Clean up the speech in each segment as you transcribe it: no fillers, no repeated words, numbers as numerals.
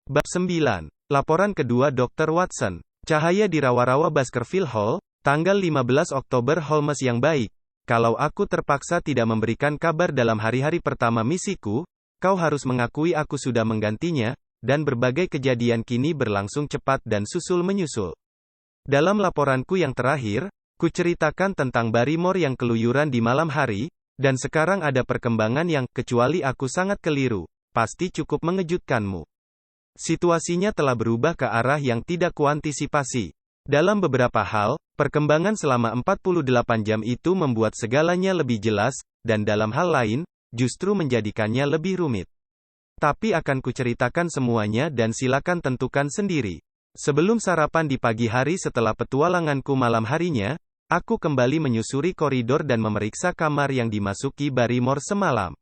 Bab 9. Laporan kedua Dr. Watson. Cahaya di rawa-rawa Baskerville Hall, tanggal 15 Oktober. Holmes yang baik. Kalau aku terpaksa tidak memberikan kabar dalam hari-hari pertama misiku, kau harus mengakui aku sudah menggantinya, dan berbagai kejadian kini berlangsung cepat dan susul-menyusul. Dalam laporanku yang terakhir, kuceritakan tentang Barrymore yang keluyuran di malam hari, dan sekarang ada perkembangan yang, kecuali aku sangat keliru, pasti cukup mengejutkanmu. Situasinya telah berubah ke arah yang tidak kuantisipasi. Dalam beberapa hal, perkembangan selama 48 jam itu membuat segalanya lebih jelas, dan dalam hal lain, justru menjadikannya lebih rumit. Tapi akan kuceritakan semuanya dan silakan tentukan sendiri. Sebelum sarapan di pagi hari setelah petualanganku malam harinya, aku kembali menyusuri koridor dan memeriksa kamar yang dimasuki Barrymore semalam.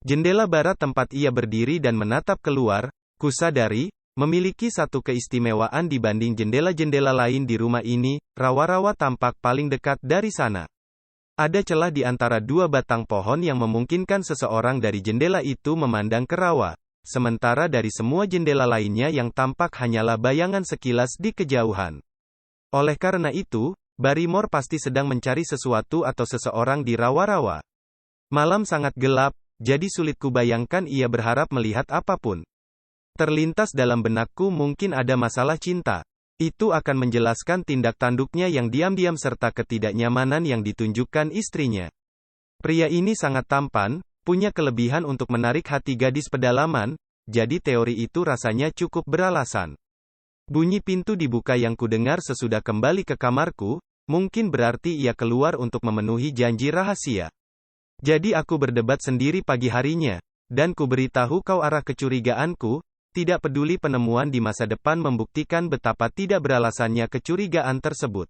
Jendela barat tempat ia berdiri dan menatap keluar, kusadari, memiliki satu keistimewaan dibanding jendela-jendela lain di rumah ini. Rawa-rawa tampak paling dekat dari sana. Ada celah di antara dua batang pohon yang memungkinkan seseorang dari jendela itu memandang ke rawa, sementara dari semua jendela lainnya yang tampak hanyalah bayangan sekilas di kejauhan. Oleh karena itu, Barrymore pasti sedang mencari sesuatu atau seseorang di rawa-rawa. Malam sangat gelap, jadi sulit kubayangkan ia berharap melihat apapun. Terlintas dalam benakku mungkin ada masalah cinta. Itu akan menjelaskan tindak tanduknya yang diam-diam serta ketidaknyamanan yang ditunjukkan istrinya. Pria ini sangat tampan, punya kelebihan untuk menarik hati gadis pedalaman, jadi teori itu rasanya cukup beralasan. Bunyi pintu dibuka yang kudengar sesudah kembali ke kamarku, mungkin berarti ia keluar untuk memenuhi janji rahasia. Jadi aku berdebat sendiri pagi harinya, dan kuberitahu kau arah kecurigaanku. Tidak peduli penemuan di masa depan membuktikan betapa tidak beralasannya kecurigaan tersebut.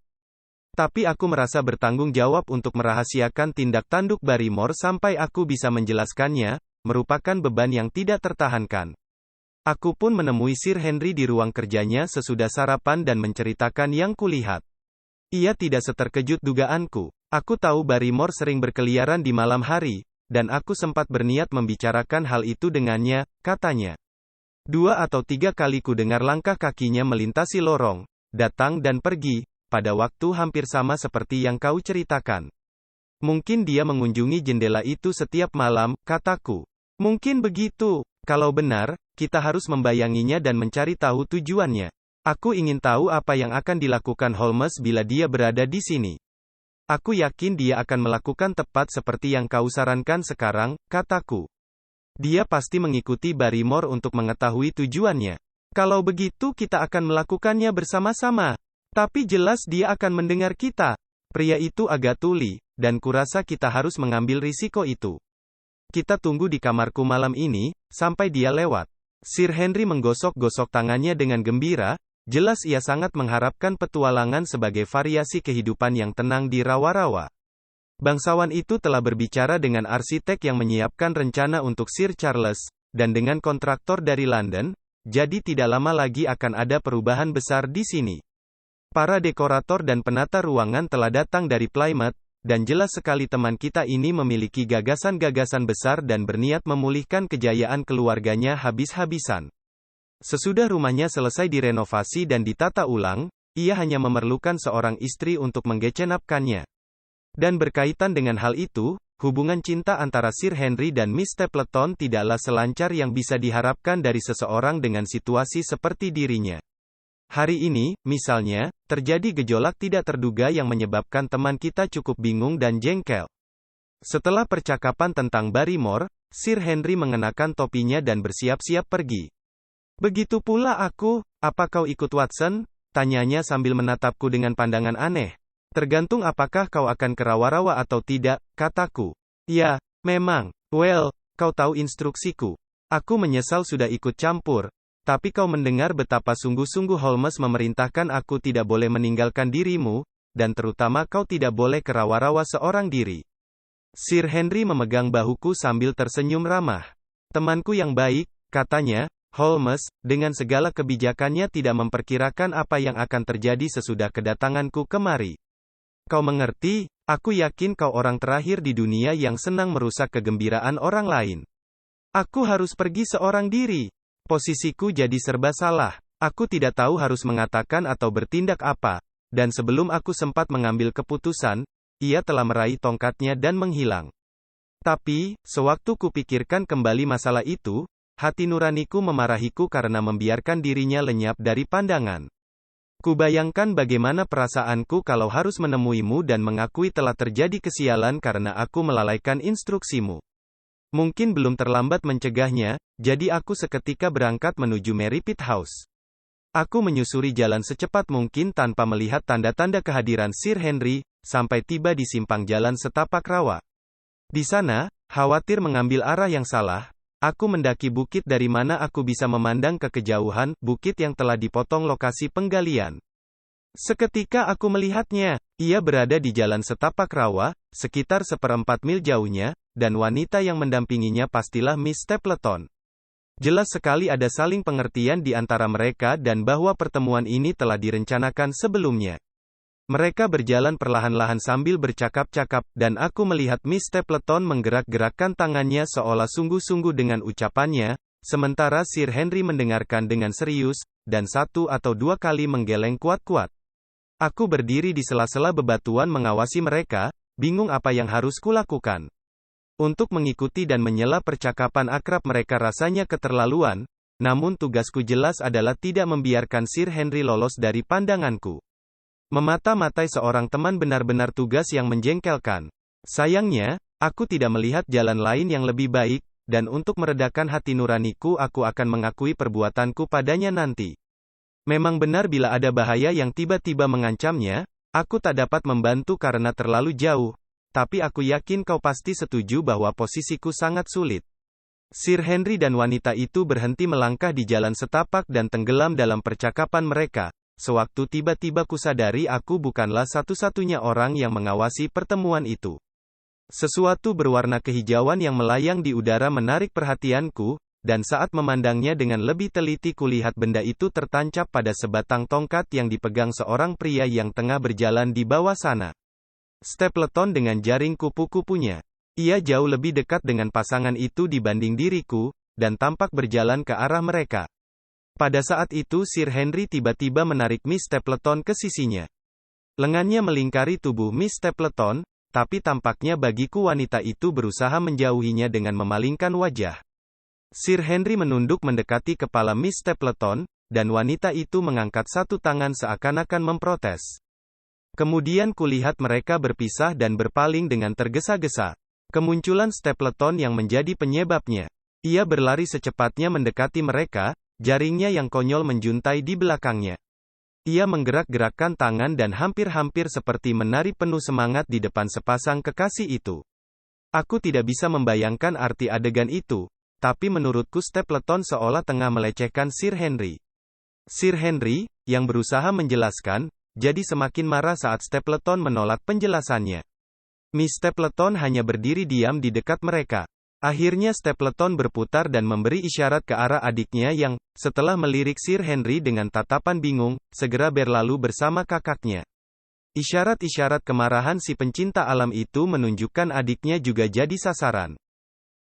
Tapi aku merasa bertanggung jawab untuk merahasiakan tindak tanduk Barrymore sampai aku bisa menjelaskannya, merupakan beban yang tidak tertahankan. Aku pun menemui Sir Henry di ruang kerjanya sesudah sarapan dan menceritakan yang kulihat. Ia tidak seterkejut dugaanku. Aku tahu Barrymore sering berkeliaran di malam hari, dan aku sempat berniat membicarakan hal itu dengannya, katanya. 2 atau 3 kali ku dengar langkah kakinya melintasi lorong, datang dan pergi, pada waktu hampir sama seperti yang kau ceritakan. Mungkin dia mengunjungi jendela itu setiap malam, kataku. Mungkin begitu. Kalau benar, kita harus membayanginya dan mencari tahu tujuannya. Aku ingin tahu apa yang akan dilakukan Holmes bila dia berada di sini. Aku yakin dia akan melakukan tepat seperti yang kau sarankan sekarang, kataku. Dia pasti mengikuti Barrymore untuk mengetahui tujuannya. Kalau begitu kita akan melakukannya bersama-sama. Tapi jelas dia akan mendengar kita. Pria itu agak tuli, dan kurasa kita harus mengambil risiko itu. Kita tunggu di kamarku malam ini, sampai dia lewat. Sir Henry menggosok-gosok tangannya dengan gembira, jelas ia sangat mengharapkan petualangan sebagai variasi kehidupan yang tenang di rawa-rawa. Bangsawan itu telah berbicara dengan arsitek yang menyiapkan rencana untuk Sir Charles, dan dengan kontraktor dari London, jadi tidak lama lagi akan ada perubahan besar di sini. Para dekorator dan penata ruangan telah datang dari Plymouth, dan jelas sekali teman kita ini memiliki gagasan-gagasan besar dan berniat memulihkan kejayaan keluarganya habis-habisan. Sesudah rumahnya selesai direnovasi dan ditata ulang, ia hanya memerlukan seorang istri untuk menggecenapkannya. Dan berkaitan dengan hal itu, hubungan cinta antara Sir Henry dan Miss Stapleton tidaklah selancar yang bisa diharapkan dari seseorang dengan situasi seperti dirinya. Hari ini, misalnya, terjadi gejolak tidak terduga yang menyebabkan teman kita cukup bingung dan jengkel. Setelah percakapan tentang Barrymore, Sir Henry mengenakan topinya dan bersiap-siap pergi. Begitu pula aku, apa kau ikut Watson? Tanyanya sambil menatapku dengan pandangan aneh. Tergantung apakah kau akan ke rawa-rawa atau tidak, kataku. Ya, memang. Well, kau tahu instruksiku. Aku menyesal sudah ikut campur. Tapi kau mendengar betapa sungguh-sungguh Holmes memerintahkan aku tidak boleh meninggalkan dirimu, dan terutama kau tidak boleh ke rawa-rawa seorang diri. Sir Henry memegang bahuku sambil tersenyum ramah. Temanku yang baik, katanya, Holmes, dengan segala kebijakannya tidak memperkirakan apa yang akan terjadi sesudah kedatanganku kemari. Kau mengerti, aku yakin kau orang terakhir di dunia yang senang merusak kegembiraan orang lain. Aku harus pergi seorang diri. Posisiku jadi serba salah. Aku tidak tahu harus mengatakan atau bertindak apa. Dan sebelum aku sempat mengambil keputusan, ia telah meraih tongkatnya dan menghilang. Tapi, sewaktu kupikirkan kembali masalah itu, hati nuraniku memarahiku karena membiarkan dirinya lenyap dari pandangan. Kubayangkan bagaimana perasaanku kalau harus menemuimu dan mengakui telah terjadi kesialan karena aku melalaikan instruksimu. Mungkin belum terlambat mencegahnya, jadi aku seketika berangkat menuju Merripit House. Aku menyusuri jalan secepat mungkin tanpa melihat tanda-tanda kehadiran Sir Henry, sampai tiba di simpang jalan setapak rawa. Di sana, khawatir mengambil arah yang salah, aku mendaki bukit dari mana aku bisa memandang ke kejauhan, bukit yang telah dipotong lokasi penggalian. Seketika aku melihatnya, ia berada di jalan setapak rawa, sekitar 1/4 mil jauhnya, dan wanita yang mendampinginya pastilah Miss Stapleton. Jelas sekali ada saling pengertian di antara mereka dan bahwa pertemuan ini telah direncanakan sebelumnya. Mereka berjalan perlahan-lahan sambil bercakap-cakap, dan aku melihat Miss Stapleton menggerak-gerakkan tangannya seolah sungguh-sungguh dengan ucapannya, sementara Sir Henry mendengarkan dengan serius, dan 1 atau 2 kali menggeleng kuat-kuat. Aku berdiri di sela-sela bebatuan mengawasi mereka, bingung apa yang harus kulakukan. Untuk mengikuti dan menyela percakapan akrab mereka rasanya keterlaluan, namun tugasku jelas adalah tidak membiarkan Sir Henry lolos dari pandanganku. Memata-matai seorang teman benar-benar tugas yang menjengkelkan. Sayangnya, aku tidak melihat jalan lain yang lebih baik, dan untuk meredakan hati nuraniku aku akan mengakui perbuatanku padanya nanti. Memang benar bila ada bahaya yang tiba-tiba mengancamnya, aku tak dapat membantu karena terlalu jauh, tapi aku yakin kau pasti setuju bahwa posisiku sangat sulit. Sir Henry dan wanita itu berhenti melangkah di jalan setapak dan tenggelam dalam percakapan mereka. Sewaktu tiba-tiba kusadari aku bukanlah satu-satunya orang yang mengawasi pertemuan itu. Sesuatu berwarna kehijauan yang melayang di udara menarik perhatianku, dan saat memandangnya dengan lebih teliti kulihat benda itu tertancap pada sebatang tongkat yang dipegang seorang pria yang tengah berjalan di bawah sana. Stapleton dengan jaring kupu-kupunya. Ia jauh lebih dekat dengan pasangan itu dibanding diriku, dan tampak berjalan ke arah mereka. Pada saat itu Sir Henry tiba-tiba menarik Miss Stapleton ke sisinya. Lengannya melingkari tubuh Miss Stapleton, tapi tampaknya bagiku wanita itu berusaha menjauhinya dengan memalingkan wajah. Sir Henry menunduk mendekati kepala Miss Stapleton, dan wanita itu mengangkat satu tangan seakan-akan memprotes. Kemudian kulihat mereka berpisah dan berpaling dengan tergesa-gesa. Kemunculan Stapleton yang menjadi penyebabnya. Ia berlari secepatnya mendekati mereka, jaringnya yang konyol menjuntai di belakangnya. Ia menggerak-gerakkan tangan dan hampir-hampir seperti menari penuh semangat di depan sepasang kekasih itu. Aku tidak bisa membayangkan arti adegan itu, tapi menurutku Stapleton seolah tengah melecehkan Sir Henry. Sir Henry, yang berusaha menjelaskan, jadi semakin marah saat Stapleton menolak penjelasannya. Miss Stapleton hanya berdiri diam di dekat mereka. Akhirnya Stapleton berputar dan memberi isyarat ke arah adiknya yang, setelah melirik Sir Henry dengan tatapan bingung, segera berlalu bersama kakaknya. Isyarat-isyarat kemarahan si pencinta alam itu menunjukkan adiknya juga jadi sasaran.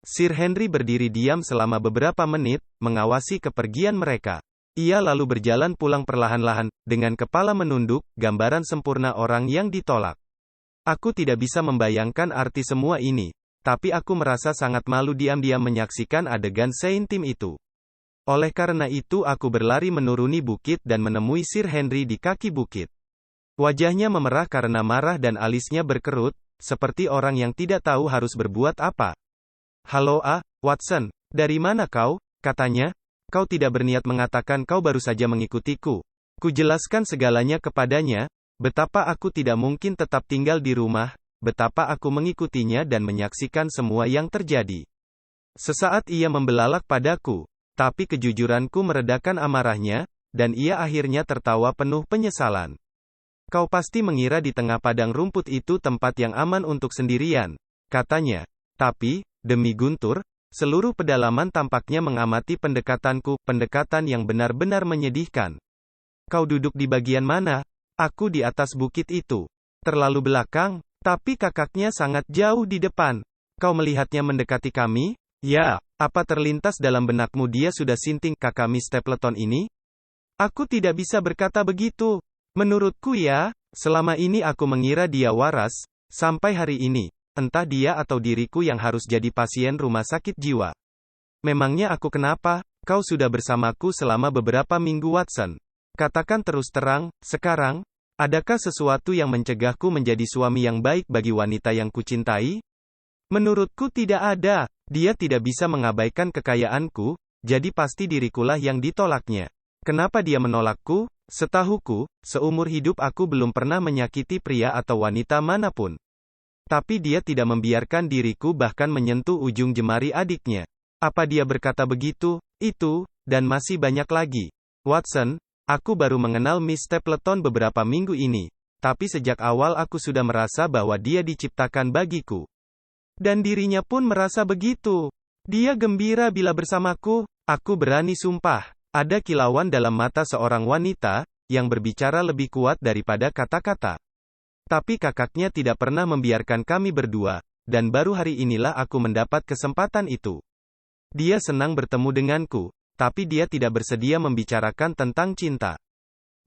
Sir Henry berdiri diam selama beberapa menit, mengawasi kepergian mereka. Ia lalu berjalan pulang perlahan-lahan, dengan kepala menunduk, gambaran sempurna orang yang ditolak. Aku tidak bisa membayangkan arti semua ini. Tapi aku merasa sangat malu diam-diam menyaksikan adegan seintim itu. Oleh karena itu aku berlari menuruni bukit dan menemui Sir Henry di kaki bukit. Wajahnya memerah karena marah dan alisnya berkerut, seperti orang yang tidak tahu harus berbuat apa. "Halo Watson, dari mana kau?" katanya. "Kau tidak berniat mengatakan kau baru saja mengikutiku." Kujelaskan segalanya kepadanya, betapa aku tidak mungkin tetap tinggal di rumah, betapa aku mengikutinya dan menyaksikan semua yang terjadi. Sesaat ia membelalak padaku, tapi kejujuranku meredakan amarahnya, dan ia akhirnya tertawa penuh penyesalan. "Kau pasti mengira di tengah padang rumput itu tempat yang aman untuk sendirian," katanya. "Tapi, demi Guntur, seluruh pedalaman tampaknya mengamati pendekatanku, pendekatan yang benar-benar menyedihkan." "Kau duduk di bagian mana?" "Aku di atas bukit itu." "Terlalu belakang?" "Tapi kakaknya sangat jauh di depan." "Kau melihatnya mendekati kami?" Ya, apa terlintas dalam benakmu dia sudah sinting kakak Miss Stapleton ini? Aku tidak bisa berkata begitu. Menurutku ya, selama ini aku mengira dia waras, sampai hari ini. Entah dia atau diriku yang harus jadi pasien rumah sakit jiwa. Memangnya aku kenapa? Kau sudah bersamaku selama beberapa minggu, Watson. Katakan terus terang, sekarang, adakah sesuatu yang mencegahku menjadi suami yang baik bagi wanita yang kucintai? Menurutku tidak ada. Dia tidak bisa mengabaikan kekayaanku, jadi pasti dirikulah yang ditolaknya. Kenapa dia menolakku? Setahuku, seumur hidup aku belum pernah menyakiti pria atau wanita manapun. Tapi dia tidak membiarkan diriku bahkan menyentuh ujung jemari adiknya. Apa dia berkata begitu, itu, dan masih banyak lagi. Watson, aku baru mengenal Miss Stapleton beberapa minggu ini. Tapi sejak awal aku sudah merasa bahwa dia diciptakan bagiku. Dan dirinya pun merasa begitu. Dia gembira bila bersamaku, aku berani sumpah. Ada kilauan dalam mata seorang wanita, yang berbicara lebih kuat daripada kata-kata. Tapi kakaknya tidak pernah membiarkan kami berdua, dan baru hari inilah aku mendapat kesempatan itu. Dia senang bertemu denganku, tapi dia tidak bersedia membicarakan tentang cinta.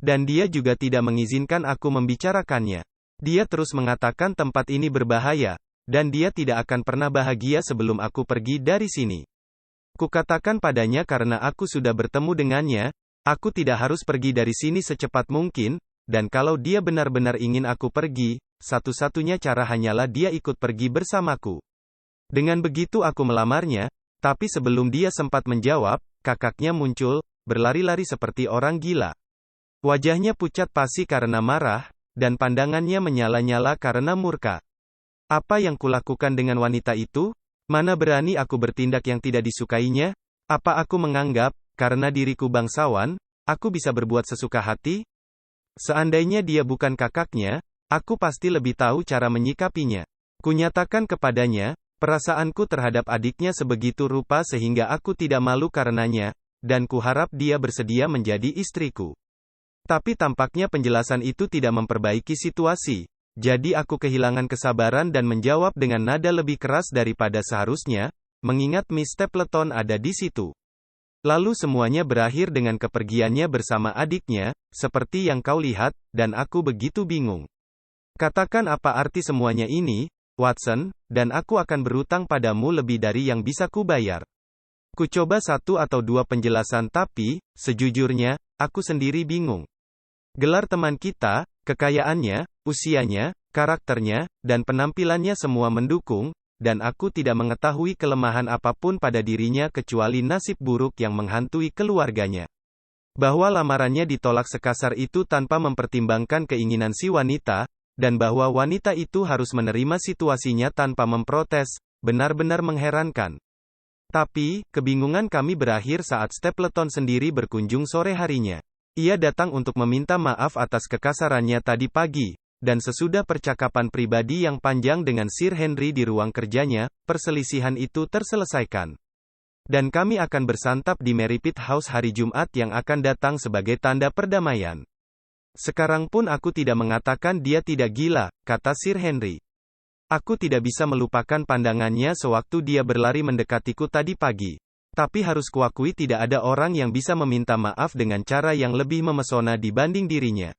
Dan dia juga tidak mengizinkan aku membicarakannya. Dia terus mengatakan tempat ini berbahaya, dan dia tidak akan pernah bahagia sebelum aku pergi dari sini. Kukatakan padanya karena aku sudah bertemu dengannya, aku tidak harus pergi dari sini secepat mungkin, dan kalau dia benar-benar ingin aku pergi, satu-satunya cara hanyalah dia ikut pergi bersamaku. Dengan begitu aku melamarnya, tapi sebelum dia sempat menjawab, kakaknya muncul, berlari-lari seperti orang gila. Wajahnya pucat pasi karena marah, dan pandangannya menyala-nyala karena murka. Apa yang kulakukan dengan wanita itu? Mana berani aku bertindak yang tidak disukainya? Apa aku menganggap, karena diriku bangsawan, aku bisa berbuat sesuka hati? Seandainya dia bukan kakaknya, aku pasti lebih tahu cara menyikapinya. Kunyatakan kepadanya, perasaanku terhadap adiknya sebegitu rupa sehingga aku tidak malu karenanya, dan kuharap dia bersedia menjadi istriku. Tapi tampaknya penjelasan itu tidak memperbaiki situasi. Jadi aku kehilangan kesabaran dan menjawab dengan nada lebih keras daripada seharusnya, mengingat Miss Stapleton ada di situ. Lalu semuanya berakhir dengan kepergiannya bersama adiknya, seperti yang kau lihat, dan aku begitu bingung. Katakan apa arti semuanya ini, Watson, dan aku akan berutang padamu lebih dari yang bisa kubayar. Kucoba satu atau dua penjelasan tapi, sejujurnya, aku sendiri bingung. Gelar teman kita, kekayaannya, usianya, karakternya, dan penampilannya semua mendukung, dan aku tidak mengetahui kelemahan apapun pada dirinya kecuali nasib buruk yang menghantui keluarganya. Bahwa lamarannya ditolak sekasar itu tanpa mempertimbangkan keinginan si wanita, dan bahwa wanita itu harus menerima situasinya tanpa memprotes, benar-benar mengherankan. Tapi, kebingungan kami berakhir saat Stapleton sendiri berkunjung sore harinya. Ia datang untuk meminta maaf atas kekasarannya tadi pagi, dan sesudah percakapan pribadi yang panjang dengan Sir Henry di ruang kerjanya, perselisihan itu terselesaikan. Dan kami akan bersantap di Merripit House hari Jumat yang akan datang sebagai tanda perdamaian. Sekarang pun aku tidak mengatakan dia tidak gila, kata Sir Henry. Aku tidak bisa melupakan pandangannya sewaktu dia berlari mendekatiku tadi pagi. Tapi harus kuakui tidak ada orang yang bisa meminta maaf dengan cara yang lebih memesona dibanding dirinya.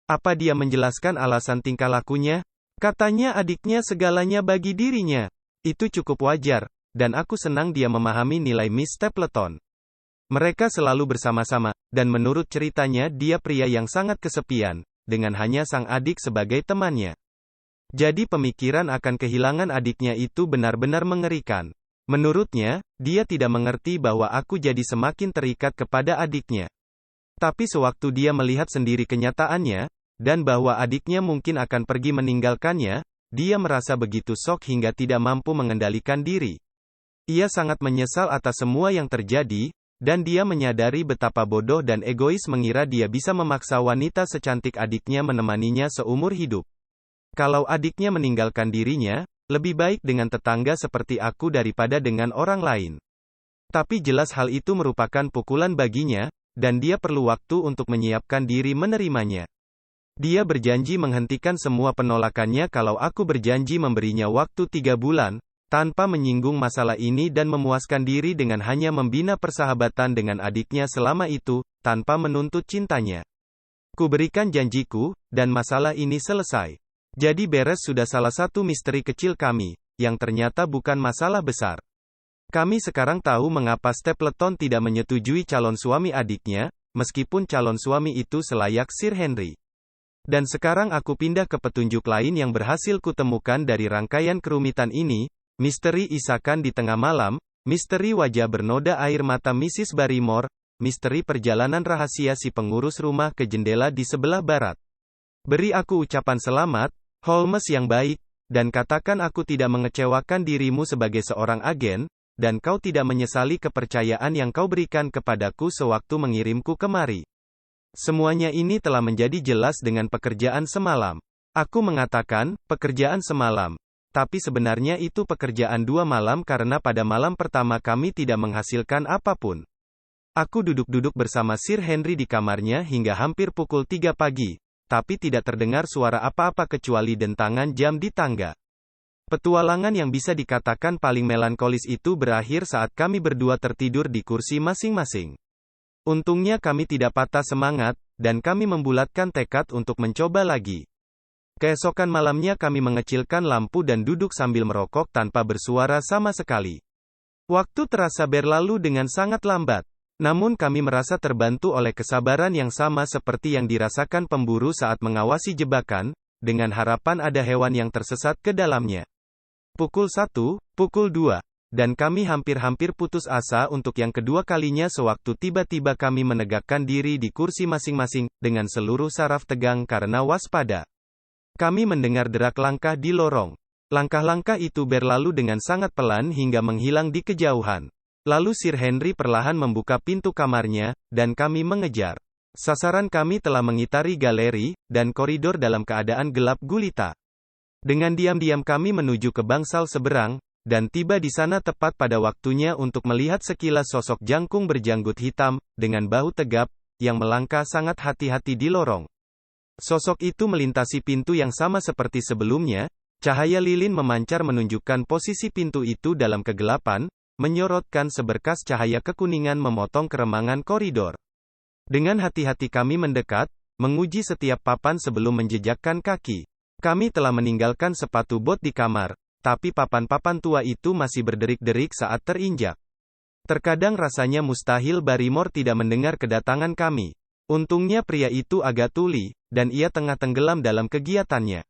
Apa dia menjelaskan alasan tingkah lakunya? Katanya adiknya segalanya bagi dirinya. Itu cukup wajar, dan aku senang dia memahami nilai Miss Stapleton. Mereka selalu bersama-sama, dan menurut ceritanya dia pria yang sangat kesepian, dengan hanya sang adik sebagai temannya. Jadi pemikiran akan kehilangan adiknya itu benar-benar mengerikan. Menurutnya, dia tidak mengerti bahwa aku jadi semakin terikat kepada adiknya. Tapi sewaktu dia melihat sendiri kenyataannya, dan bahwa adiknya mungkin akan pergi meninggalkannya, dia merasa begitu shock hingga tidak mampu mengendalikan diri. Ia sangat menyesal atas semua yang terjadi, dan dia menyadari betapa bodoh dan egois mengira dia bisa memaksa wanita secantik adiknya menemaninya seumur hidup. Kalau adiknya meninggalkan dirinya, lebih baik dengan tetangga seperti aku daripada dengan orang lain. Tapi jelas hal itu merupakan pukulan baginya, dan dia perlu waktu untuk menyiapkan diri menerimanya. Dia berjanji menghentikan semua penolakannya kalau aku berjanji memberinya waktu 3 bulan, tanpa menyinggung masalah ini dan memuaskan diri dengan hanya membina persahabatan dengan adiknya selama itu, tanpa menuntut cintanya. Kuberikan janjiku, dan masalah ini selesai. Jadi beres sudah salah satu misteri kecil kami, yang ternyata bukan masalah besar. Kami sekarang tahu mengapa Stapleton tidak menyetujui calon suami adiknya, meskipun calon suami itu selayak Sir Henry. Dan sekarang aku pindah ke petunjuk lain yang berhasil kutemukan dari rangkaian kerumitan ini, misteri isakan di tengah malam, misteri wajah bernoda air mata Mrs. Barrymore, misteri perjalanan rahasia si pengurus rumah ke jendela di sebelah barat. Beri aku ucapan selamat, Holmes yang baik, dan katakan aku tidak mengecewakan dirimu sebagai seorang agen, dan kau tidak menyesali kepercayaan yang kau berikan kepadaku sewaktu mengirimku kemari. Semuanya ini telah menjadi jelas dengan pekerjaan semalam. Aku mengatakan, pekerjaan semalam. Tapi sebenarnya itu pekerjaan 2 malam karena pada malam pertama kami tidak menghasilkan apapun. Aku duduk-duduk bersama Sir Henry di kamarnya hingga hampir pukul 3 pagi, tapi tidak terdengar suara apa-apa kecuali dentangan jam di tangga. Petualangan yang bisa dikatakan paling melankolis itu berakhir saat kami berdua tertidur di kursi masing-masing. Untungnya kami tidak patah semangat, dan kami membulatkan tekad untuk mencoba lagi. Keesokan malamnya kami mengecilkan lampu dan duduk sambil merokok tanpa bersuara sama sekali. Waktu terasa berlalu dengan sangat lambat. Namun kami merasa terbantu oleh kesabaran yang sama seperti yang dirasakan pemburu saat mengawasi jebakan, dengan harapan ada hewan yang tersesat ke dalamnya. Pukul 1, pukul 2, dan kami hampir-hampir putus asa untuk yang kedua kalinya sewaktu tiba-tiba kami menegakkan diri di kursi masing-masing, dengan seluruh saraf tegang karena waspada. Kami mendengar derak langkah di lorong. Langkah-langkah itu berlalu dengan sangat pelan hingga menghilang di kejauhan. Lalu Sir Henry perlahan membuka pintu kamarnya, dan kami mengejar. Sasaran kami telah mengitari galeri, dan koridor dalam keadaan gelap gulita. Dengan diam-diam kami menuju ke bangsal seberang, dan tiba di sana tepat pada waktunya untuk melihat sekilas sosok jangkung berjanggut hitam, dengan bahu tegap, yang melangkah sangat hati-hati di lorong. Sosok itu melintasi pintu yang sama seperti sebelumnya, cahaya lilin memancar menunjukkan posisi pintu itu dalam kegelapan, menyorotkan seberkas cahaya kekuningan memotong keremangan koridor. Dengan hati-hati kami mendekat, menguji setiap papan sebelum menjejakkan kaki. Kami telah meninggalkan sepatu bot di kamar, tapi papan-papan tua itu masih berderik-derik saat terinjak. Terkadang rasanya mustahil Barrymore tidak mendengar kedatangan kami. Untungnya pria itu agak tuli, dan ia tengah tenggelam dalam kegiatannya.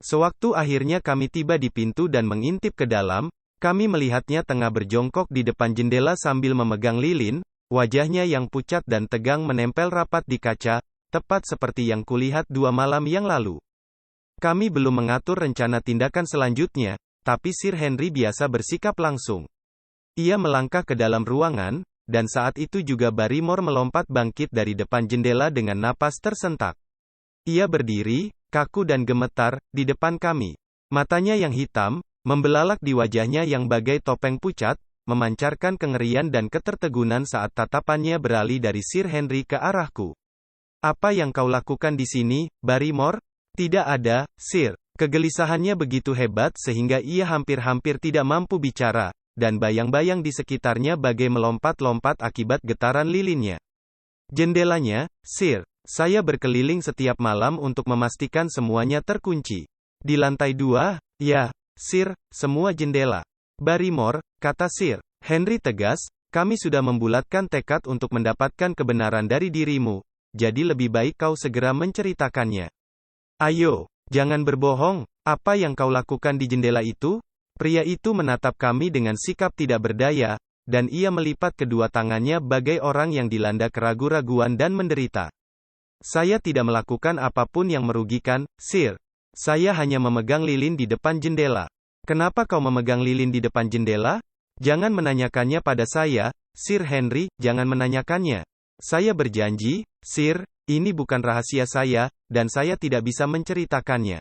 Sewaktu akhirnya kami tiba di pintu dan mengintip ke dalam, kami melihatnya tengah berjongkok di depan jendela sambil memegang lilin, wajahnya yang pucat dan tegang menempel rapat di kaca, tepat seperti yang kulihat 2 malam yang lalu. Kami belum mengatur rencana tindakan selanjutnya, tapi Sir Henry biasa bersikap langsung. Ia melangkah ke dalam ruangan, dan saat itu juga Barrymore melompat bangkit dari depan jendela dengan napas tersentak. Ia berdiri, kaku dan gemetar, di depan kami. Matanya yang hitam, membelalak di wajahnya yang bagai topeng pucat, memancarkan kengerian dan ketertegunan saat tatapannya beralih dari Sir Henry ke arahku. "Apa yang kau lakukan di sini, Barrymore?" "Tidak ada, Sir." Kegelisahannya begitu hebat sehingga ia hampir-hampir tidak mampu bicara, dan bayang-bayang di sekitarnya bagai melompat-lompat akibat getaran lilinnya. "Jendelanya, Sir. Saya berkeliling setiap malam untuk memastikan semuanya terkunci. Di lantai 2, ya, Sir, semua jendela." "Barrymore," kata Sir Henry tegas, "kami sudah membulatkan tekad untuk mendapatkan kebenaran dari dirimu, jadi lebih baik kau segera menceritakannya. Ayo, jangan berbohong, apa yang kau lakukan di jendela itu?" Pria itu menatap kami dengan sikap tidak berdaya, dan ia melipat kedua tangannya bagai orang yang dilanda keraguan-raguan dan menderita. "Saya tidak melakukan apapun yang merugikan, Sir. Saya hanya memegang lilin di depan jendela." "Kenapa kau memegang lilin di depan jendela?" "Jangan menanyakannya pada saya, Sir Henry, jangan menanyakannya. Saya berjanji, Sir, ini bukan rahasia saya, dan saya tidak bisa menceritakannya.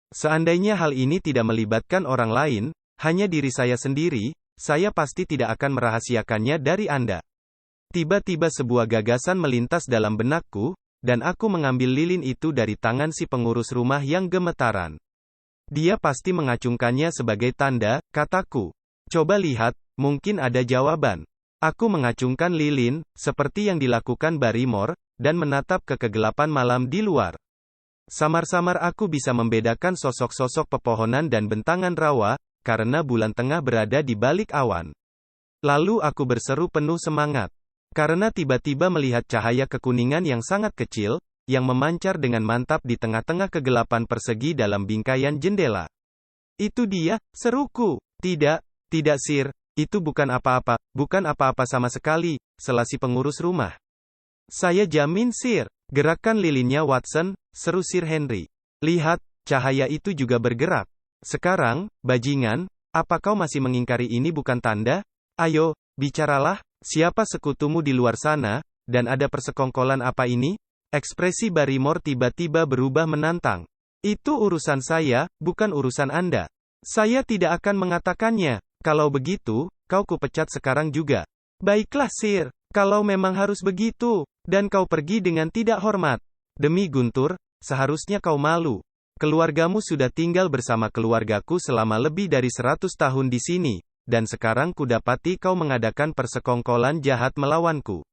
Seandainya hal ini tidak melibatkan orang lain, hanya diri saya sendiri, saya pasti tidak akan merahasiakannya dari Anda." Tiba-tiba sebuah gagasan melintas dalam benakku, dan aku mengambil lilin itu dari tangan si pengurus rumah yang gemetaran. Dia pasti mengacungkannya sebagai tanda, kataku. Coba lihat, mungkin ada jawaban. Aku mengacungkan lilin, seperti yang dilakukan Barrymore, dan menatap ke kegelapan malam di luar. Samar-samar aku bisa membedakan sosok-sosok pepohonan dan bentangan rawa, karena bulan tengah berada di balik awan. Lalu aku berseru penuh semangat. Karena tiba-tiba melihat cahaya kekuningan yang sangat kecil, yang memancar dengan mantap di tengah-tengah kegelapan persegi dalam bingkaian jendela. Itu dia, seruku. Tidak, tidak Sir, itu bukan apa-apa, bukan apa-apa sama sekali, selasi pengurus rumah. Saya jamin Sir, gerakan lilinnya Watson, seru Sir Henry. Lihat, cahaya itu juga bergerak. Sekarang, bajingan, apa kau masih mengingkari ini bukan tanda? Ayo, bicaralah, siapa sekutumu di luar sana, dan ada persekongkolan apa ini? Ekspresi Barrymore tiba-tiba berubah menantang. Itu urusan saya, bukan urusan Anda. Saya tidak akan mengatakannya. Kalau begitu, kau kupecat sekarang juga. Baiklah Sir, kalau memang harus begitu, dan kau pergi dengan tidak hormat. Demi Guntur, seharusnya kau malu. Keluargamu sudah tinggal bersama keluargaku selama lebih dari 100 tahun di sini, dan sekarang kudapati kau mengadakan persekongkolan jahat melawanku.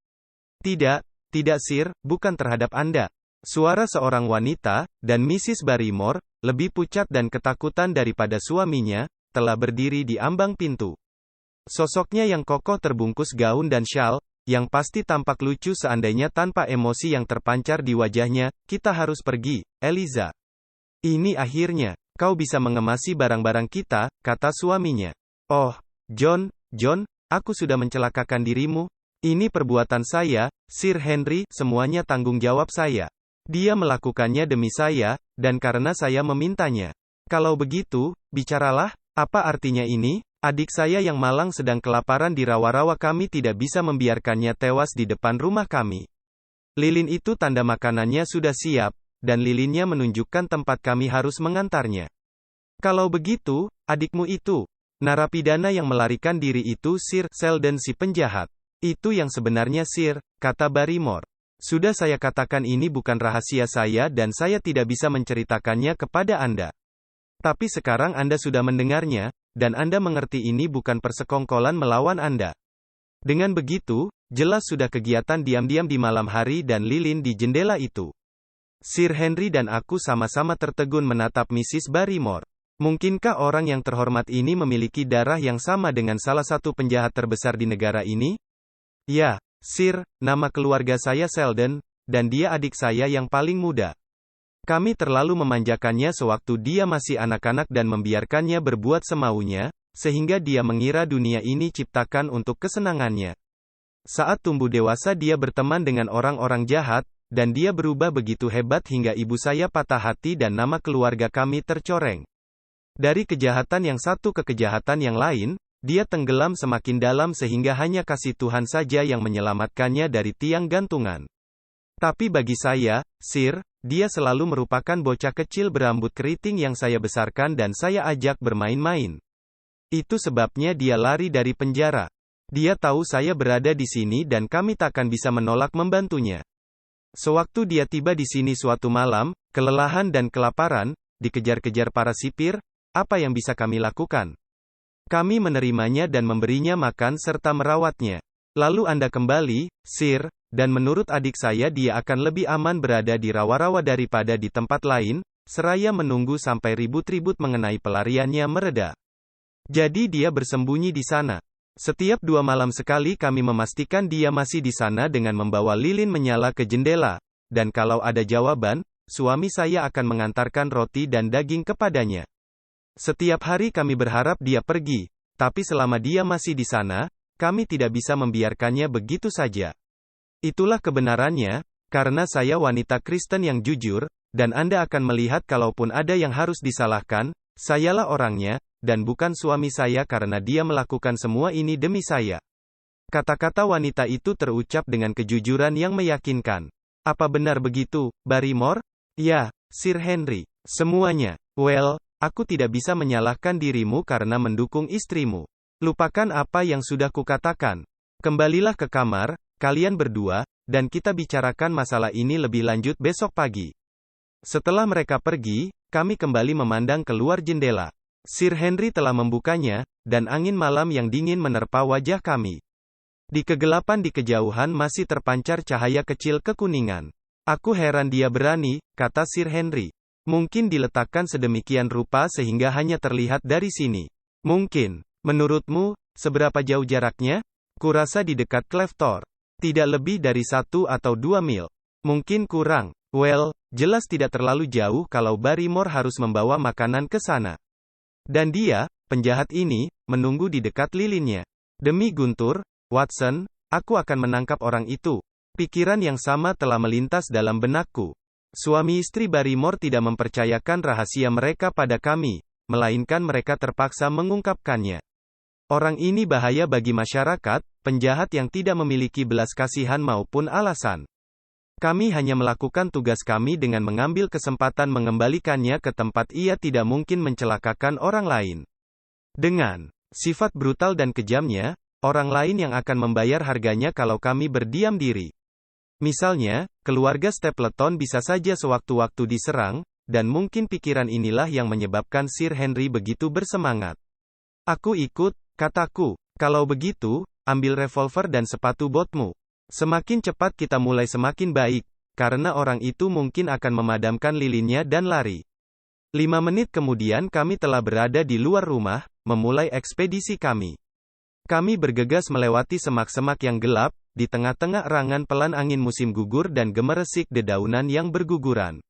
Tidak. Tidak Sir, bukan terhadap Anda. Suara seorang wanita, dan Mrs. Barrymore, lebih pucat dan ketakutan daripada suaminya, telah berdiri di ambang pintu. Sosoknya yang kokoh terbungkus gaun dan syal, yang pasti tampak lucu seandainya tanpa emosi yang terpancar di wajahnya. Kita harus pergi, Eliza. Ini akhirnya, kau bisa mengemasi barang-barang kita, kata suaminya. Oh, John, aku sudah mencelakakan dirimu. Ini perbuatan saya, Sir Henry, semuanya tanggung jawab saya. Dia melakukannya demi saya, dan karena saya memintanya. Kalau begitu, bicaralah, apa artinya ini? Adik saya yang malang sedang kelaparan di rawa-rawa, kami tidak bisa membiarkannya tewas di depan rumah kami. Lilin itu tanda makanannya sudah siap, dan lilinnya menunjukkan tempat kami harus mengantarnya. Kalau begitu, adikmu itu, narapidana yang melarikan diri itu Sir Selden si penjahat. Itu yang sebenarnya Sir, kata Barrymore. Sudah saya katakan ini bukan rahasia saya dan saya tidak bisa menceritakannya kepada Anda. Tapi sekarang Anda sudah mendengarnya, dan Anda mengerti ini bukan persekongkolan melawan Anda. Dengan begitu, jelas sudah kegiatan diam-diam di malam hari dan lilin di jendela itu. Sir Henry dan aku sama-sama tertegun menatap Mrs. Barrymore. Mungkinkah orang yang terhormat ini memiliki darah yang sama dengan salah satu penjahat terbesar di negara ini? Ya, Sir, nama keluarga saya Selden, dan dia adik saya yang paling muda. Kami terlalu memanjakannya sewaktu dia masih anak-anak dan membiarkannya berbuat semaunya, sehingga dia mengira dunia ini ciptakan untuk kesenangannya. Saat tumbuh dewasa dia berteman dengan orang-orang jahat, dan dia berubah begitu hebat hingga ibu saya patah hati dan nama keluarga kami tercoreng. Dari kejahatan yang satu ke kejahatan yang lain, dia tenggelam semakin dalam sehingga hanya kasih Tuhan saja yang menyelamatkannya dari tiang gantungan. Tapi bagi saya, Sir, dia selalu merupakan bocah kecil berambut keriting yang saya besarkan dan saya ajak bermain-main. Itu sebabnya dia lari dari penjara. Dia tahu saya berada di sini dan kami takkan bisa menolak membantunya. Sewaktu dia tiba di sini suatu malam, kelelahan dan kelaparan, dikejar-kejar para sipir, apa yang bisa kami lakukan? Kami menerimanya dan memberinya makan serta merawatnya. Lalu Anda kembali, Sir, dan menurut adik saya dia akan lebih aman berada di rawa-rawa daripada di tempat lain, seraya menunggu sampai ribut-ribut mengenai pelariannya mereda. Jadi dia bersembunyi di sana. Setiap 2 malam sekali kami memastikan dia masih di sana dengan membawa lilin menyala ke jendela, dan kalau ada jawaban, suami saya akan mengantarkan roti dan daging kepadanya. Setiap hari kami berharap dia pergi, tapi selama dia masih di sana, kami tidak bisa membiarkannya begitu saja. Itulah kebenarannya, karena saya wanita Kristen yang jujur, dan Anda akan melihat kalaupun ada yang harus disalahkan, sayalah orangnya, dan bukan suami saya karena dia melakukan semua ini demi saya. Kata-kata wanita itu terucap dengan kejujuran yang meyakinkan. Apa benar begitu, Barrymore? Ya, Sir Henry. Semuanya. Well, aku tidak bisa menyalahkan dirimu karena mendukung istrimu. Lupakan apa yang sudah kukatakan. Kembalilah ke kamar, kalian berdua, dan kita bicarakan masalah ini lebih lanjut besok pagi. Setelah mereka pergi, kami kembali memandang keluar jendela. Sir Henry telah membukanya, dan angin malam yang dingin menerpa wajah kami. Di kegelapan di kejauhan masih terpancar cahaya kecil kekuningan. Aku heran dia berani, kata Sir Henry. Mungkin diletakkan sedemikian rupa sehingga hanya terlihat dari sini. Mungkin. Menurutmu, seberapa jauh jaraknya? Kurasa di dekat Clevetor. Tidak lebih dari 1 atau 2 mil. Mungkin kurang. Well, jelas tidak terlalu jauh kalau Barrymore harus membawa makanan ke sana. Dan dia, penjahat ini, menunggu di dekat lilinnya. Demi Guntur, Watson, aku akan menangkap orang itu. Pikiran yang sama telah melintas dalam benakku. Suami istri Barrymore tidak mempercayakan rahasia mereka pada kami, melainkan mereka terpaksa mengungkapkannya. Orang ini bahaya bagi masyarakat, penjahat yang tidak memiliki belas kasihan maupun alasan. Kami hanya melakukan tugas kami dengan mengambil kesempatan mengembalikannya ke tempat ia tidak mungkin mencelakakan orang lain. Dengan sifat brutal dan kejamnya, orang lain yang akan membayar harganya kalau kami berdiam diri. Misalnya, keluarga Stapleton bisa saja sewaktu-waktu diserang, dan mungkin pikiran inilah yang menyebabkan Sir Henry begitu bersemangat. Aku ikut, kataku. Kalau begitu, ambil revolver dan sepatu botmu. Semakin cepat kita mulai semakin baik, karena orang itu mungkin akan memadamkan lilinnya dan lari. 5 menit kemudian kami telah berada di luar rumah, memulai ekspedisi kami. Kami bergegas melewati semak-semak yang gelap, di tengah-tengah erangan pelan angin musim gugur dan gemeresik dedaunan yang berguguran.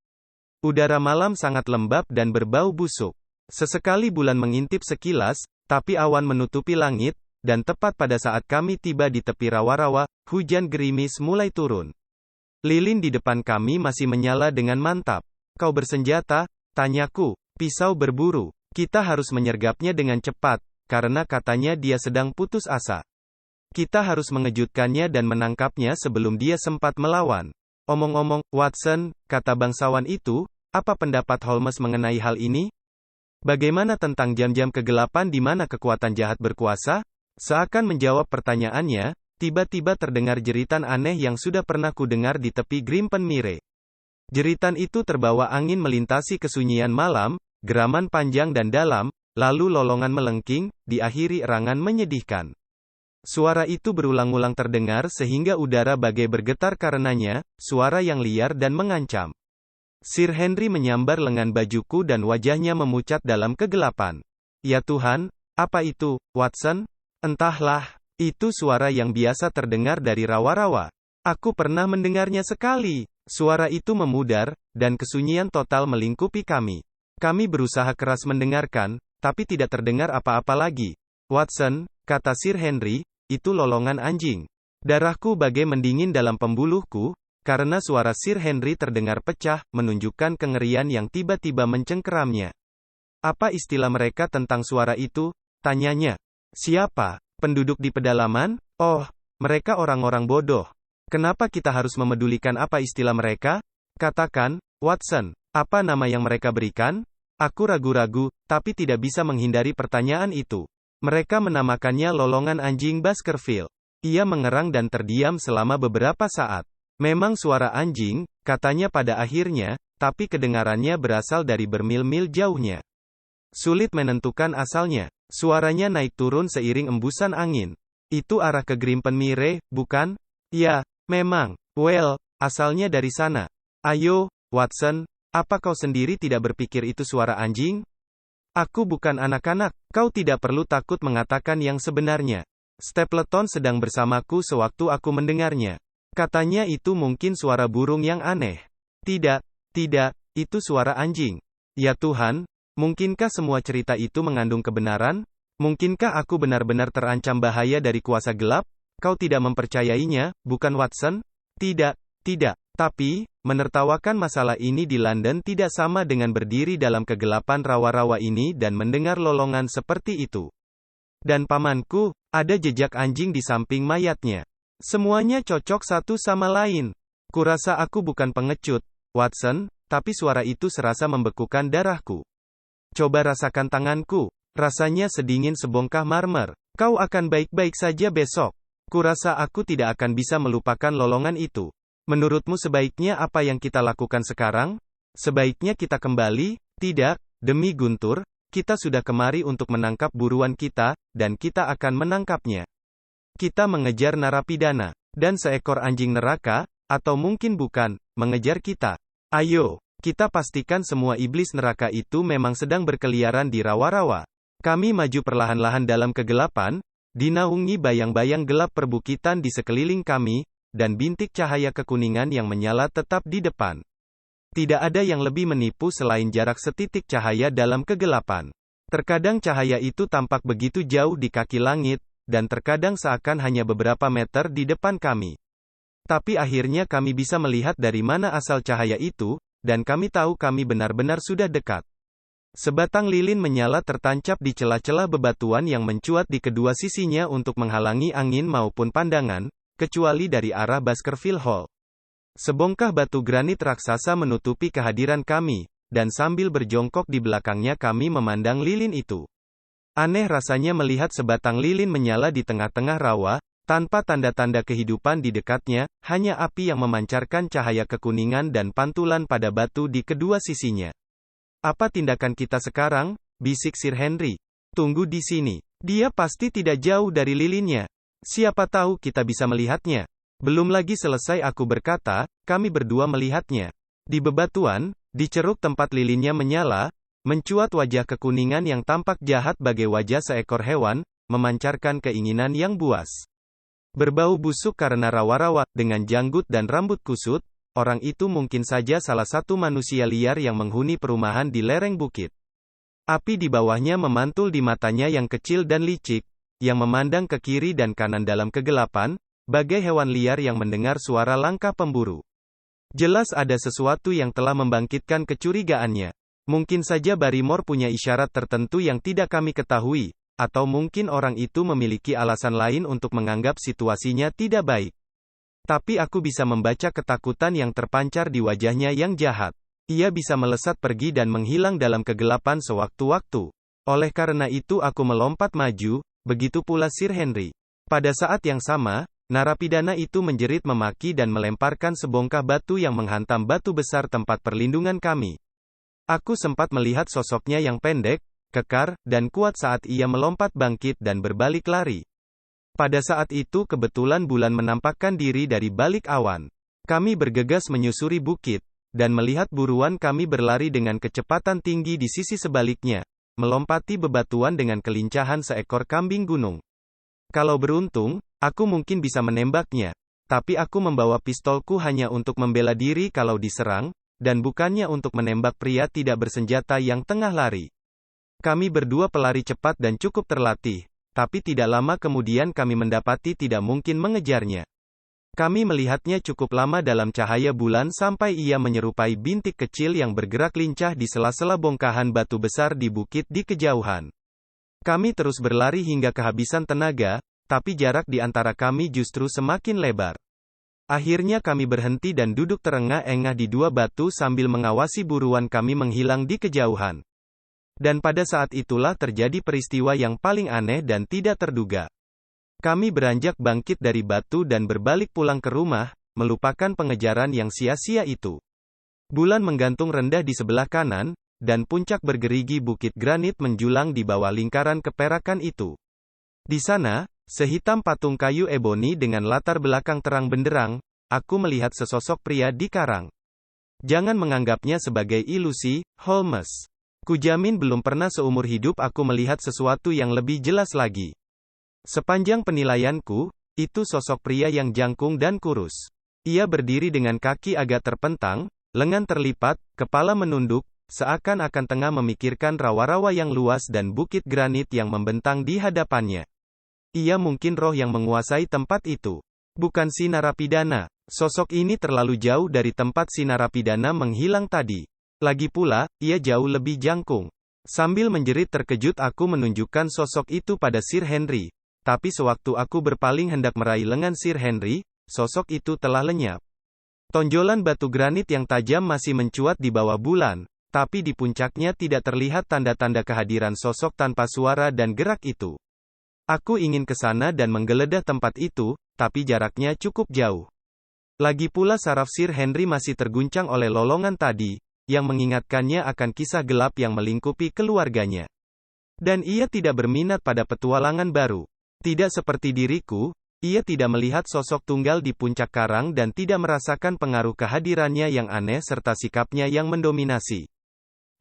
Udara malam sangat lembab dan berbau busuk. Sesekali bulan mengintip sekilas, tapi awan menutupi langit, dan tepat pada saat kami tiba di tepi rawa-rawa, hujan gerimis mulai turun. Lilin di depan kami masih menyala dengan mantap. Kau bersenjata? Tanyaku. Pisau berburu. Kita harus menyergapnya dengan cepat, karena katanya dia sedang putus asa. Kita harus mengejutkannya dan menangkapnya sebelum dia sempat melawan. Omong-omong, Watson, kata bangsawan itu, apa pendapat Holmes mengenai hal ini? Bagaimana tentang jam-jam kegelapan di mana kekuatan jahat berkuasa? Seakan menjawab pertanyaannya, tiba-tiba terdengar jeritan aneh yang sudah pernah kudengar di tepi Grimpen Mire. Jeritan itu terbawa angin melintasi kesunyian malam, geraman panjang dan dalam, lalu lolongan melengking, diakhiri erangan menyedihkan. Suara itu berulang-ulang terdengar sehingga udara bagai bergetar karenanya, suara yang liar dan mengancam. Sir Henry menyambar lengan bajuku dan wajahnya memucat dalam kegelapan. Ya Tuhan, apa itu, Watson? Entahlah, itu suara yang biasa terdengar dari rawa-rawa. Aku pernah mendengarnya sekali. Suara itu memudar, dan kesunyian total melingkupi kami. Kami berusaha keras mendengarkan, tapi tidak terdengar apa-apa lagi. Watson, kata Sir Henry, itu lolongan anjing. Darahku bagai mendingin dalam pembuluhku, karena suara Sir Henry terdengar pecah, menunjukkan kengerian yang tiba-tiba mencengkeramnya. Apa istilah mereka tentang suara itu? Tanyanya. Siapa? Penduduk di pedalaman? Oh, mereka orang-orang bodoh. Kenapa kita harus memedulikan apa istilah mereka? Katakan, Watson, apa nama yang mereka berikan? Aku ragu-ragu, tapi tidak bisa menghindari pertanyaan itu. Mereka menamakannya lolongan anjing Baskerville. Ia mengerang dan terdiam selama beberapa saat. Memang suara anjing, katanya pada akhirnya, tapi kedengarannya berasal dari bermil-mil jauhnya. Sulit menentukan asalnya. Suaranya naik turun seiring embusan angin. Itu arah ke Grimpen Mire, bukan? Ya, memang. Well, asalnya dari sana. Ayo, Watson, apa kau sendiri tidak berpikir itu suara anjing? Aku bukan anak-anak. Kau tidak perlu takut mengatakan yang sebenarnya. Stapleton sedang bersamaku sewaktu aku mendengarnya. Katanya itu mungkin suara burung yang aneh. Tidak, itu suara anjing. Ya Tuhan. Mungkinkah semua cerita itu mengandung kebenaran? Mungkinkah aku benar-benar terancam bahaya dari kuasa gelap? Kau tidak mempercayainya, bukan Watson? Tidak. Tapi, menertawakan masalah ini di London tidak sama dengan berdiri dalam kegelapan rawa-rawa ini dan mendengar lolongan seperti itu. Dan pamanku, ada jejak anjing di samping mayatnya. Semuanya cocok satu sama lain. Kurasa aku bukan pengecut, Watson, tapi suara itu serasa membekukan darahku. Coba rasakan tanganku. Rasanya sedingin sebongkah marmer. Kau akan baik-baik saja besok. Kurasa aku tidak akan bisa melupakan lolongan itu. Menurutmu sebaiknya apa yang kita lakukan sekarang? Sebaiknya kita kembali, tidak, demi Guntur, kita sudah kemari untuk menangkap buruan kita, dan kita akan menangkapnya. Kita mengejar narapidana, dan seekor anjing neraka, atau mungkin bukan, mengejar kita. Ayo, kita pastikan semua iblis neraka itu memang sedang berkeliaran di rawa-rawa. Kami maju perlahan-lahan dalam kegelapan, dinaungi bayang-bayang gelap perbukitan di sekeliling kami, dan bintik cahaya kekuningan yang menyala tetap di depan. Tidak ada yang lebih menipu selain jarak setitik cahaya dalam kegelapan. Terkadang cahaya itu tampak begitu jauh di kaki langit, dan terkadang seakan hanya beberapa meter di depan kami. Tapi akhirnya kami bisa melihat dari mana asal cahaya itu, dan kami tahu kami benar-benar sudah dekat. Sebatang lilin menyala tertancap di celah-celah bebatuan yang mencuat di kedua sisinya untuk menghalangi angin maupun pandangan, kecuali dari arah Baskerville Hall. Sebongkah batu granit raksasa menutupi kehadiran kami, dan sambil berjongkok di belakangnya kami memandang lilin itu. Aneh rasanya melihat sebatang lilin menyala di tengah-tengah rawa, tanpa tanda-tanda kehidupan di dekatnya, hanya api yang memancarkan cahaya kekuningan dan pantulan pada batu di kedua sisinya. Apa tindakan kita sekarang? Bisik Sir Henry. Tunggu di sini. Dia pasti tidak jauh dari lilinnya. Siapa tahu kita bisa melihatnya. Belum lagi selesai aku berkata, kami berdua melihatnya. Di bebatuan, di ceruk tempat lilinnya menyala, mencuat wajah kekuningan yang tampak jahat bagai wajah seekor hewan, memancarkan keinginan yang buas. Berbau busuk karena rawa-rawa, dengan janggut dan rambut kusut, orang itu mungkin saja salah satu manusia liar yang menghuni perumahan di lereng bukit. Api di bawahnya memantul di matanya yang kecil dan licik, yang memandang ke kiri dan kanan dalam kegelapan, bagai hewan liar yang mendengar suara langkah pemburu. Jelas ada sesuatu yang telah membangkitkan kecurigaannya. Mungkin saja Barrymore punya isyarat tertentu yang tidak kami ketahui, atau mungkin orang itu memiliki alasan lain untuk menganggap situasinya tidak baik. Tapi aku bisa membaca ketakutan yang terpancar di wajahnya yang jahat. Ia bisa melesat pergi dan menghilang dalam kegelapan sewaktu-waktu. Oleh karena itu aku melompat maju, begitu pula Sir Henry. Pada saat yang sama, narapidana itu menjerit memaki dan melemparkan sebongkah batu yang menghantam batu besar tempat perlindungan kami. Aku sempat melihat sosoknya yang pendek, kekar, dan kuat saat ia melompat bangkit dan berbalik lari. Pada saat itu kebetulan bulan menampakkan diri dari balik awan. Kami bergegas menyusuri bukit, dan melihat buruan kami berlari dengan kecepatan tinggi di sisi sebaliknya, melompati bebatuan dengan kelincahan seekor kambing gunung. Kalau beruntung, aku mungkin bisa menembaknya. Tapi aku membawa pistolku hanya untuk membela diri kalau diserang, dan bukannya untuk menembak pria tidak bersenjata yang tengah lari. Kami berdua pelari cepat dan cukup terlatih, tapi tidak lama kemudian kami mendapati tidak mungkin mengejarnya. Kami melihatnya cukup lama dalam cahaya bulan sampai ia menyerupai bintik kecil yang bergerak lincah di sela-sela bongkahan batu besar di bukit di kejauhan. Kami terus berlari hingga kehabisan tenaga, tapi jarak di antara kami justru semakin lebar. Akhirnya kami berhenti dan duduk terengah-engah di dua batu sambil mengawasi buruan kami menghilang di kejauhan. Dan pada saat itulah terjadi peristiwa yang paling aneh dan tidak terduga. Kami beranjak bangkit dari batu dan berbalik pulang ke rumah, melupakan pengejaran yang sia-sia itu. Bulan menggantung rendah di sebelah kanan, dan puncak bergerigi bukit granit menjulang di bawah lingkaran keperakan itu. Di sana, sehitam patung kayu eboni dengan latar belakang terang benderang, aku melihat sesosok pria di karang. Jangan menganggapnya sebagai ilusi, Holmes. Kujamin belum pernah seumur hidup aku melihat sesuatu yang lebih jelas lagi. Sepanjang penilaianku, itu sosok pria yang jangkung dan kurus. Ia berdiri dengan kaki agak terpentang, lengan terlipat, kepala menunduk, seakan-akan tengah memikirkan rawa-rawa yang luas dan bukit granit yang membentang di hadapannya. Ia mungkin roh yang menguasai tempat itu. Bukan si narapidana. Sosok ini terlalu jauh dari tempat si narapidana menghilang tadi. Lagi pula, ia jauh lebih jangkung. Sambil menjerit terkejut aku menunjukkan sosok itu pada Sir Henry. Tapi sewaktu aku berpaling hendak meraih lengan Sir Henry, sosok itu telah lenyap. Tonjolan batu granit yang tajam masih mencuat di bawah bulan, tapi di puncaknya tidak terlihat tanda-tanda kehadiran sosok tanpa suara dan gerak itu. Aku ingin ke sana dan menggeledah tempat itu, tapi jaraknya cukup jauh. Lagi pula saraf Sir Henry masih terguncang oleh lolongan tadi, yang mengingatkannya akan kisah gelap yang melingkupi keluarganya. Dan ia tidak berminat pada petualangan baru. Tidak seperti diriku, ia tidak melihat sosok tunggal di puncak karang dan tidak merasakan pengaruh kehadirannya yang aneh serta sikapnya yang mendominasi.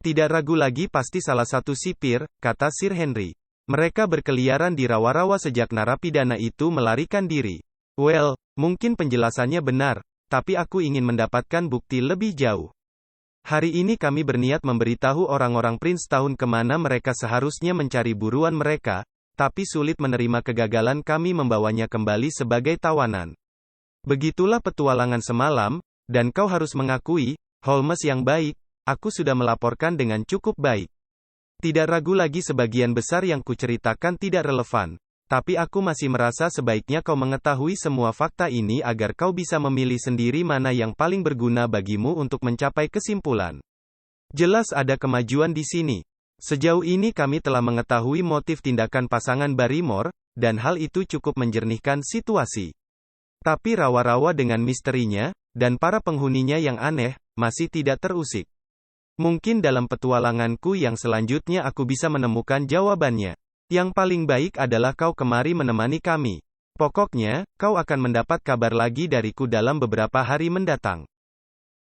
Tidak ragu lagi pasti salah satu sipir, kata Sir Henry. Mereka berkeliaran di rawa-rawa sejak narapidana itu melarikan diri. Well, mungkin penjelasannya benar, tapi aku ingin mendapatkan bukti lebih jauh. Hari ini kami berniat memberitahu orang-orang Princetown kemana mereka seharusnya mencari buruan mereka, tapi sulit menerima kegagalan kami membawanya kembali sebagai tawanan. Begitulah petualangan semalam, dan kau harus mengakui, Holmes yang baik, aku sudah melaporkan dengan cukup baik. Tidak ragu lagi sebagian besar yang kuceritakan tidak relevan. Tapi aku masih merasa sebaiknya kau mengetahui semua fakta ini agar kau bisa memilih sendiri mana yang paling berguna bagimu untuk mencapai kesimpulan. Jelas ada kemajuan di sini. Sejauh ini kami telah mengetahui motif tindakan pasangan Barrymore, dan hal itu cukup menjernihkan situasi. Tapi rawa-rawa dengan misterinya, dan para penghuninya yang aneh, masih tidak terusik. Mungkin dalam petualanganku yang selanjutnya aku bisa menemukan jawabannya. Yang paling baik adalah kau kemari menemani kami. Pokoknya, kau akan mendapat kabar lagi dariku dalam beberapa hari mendatang.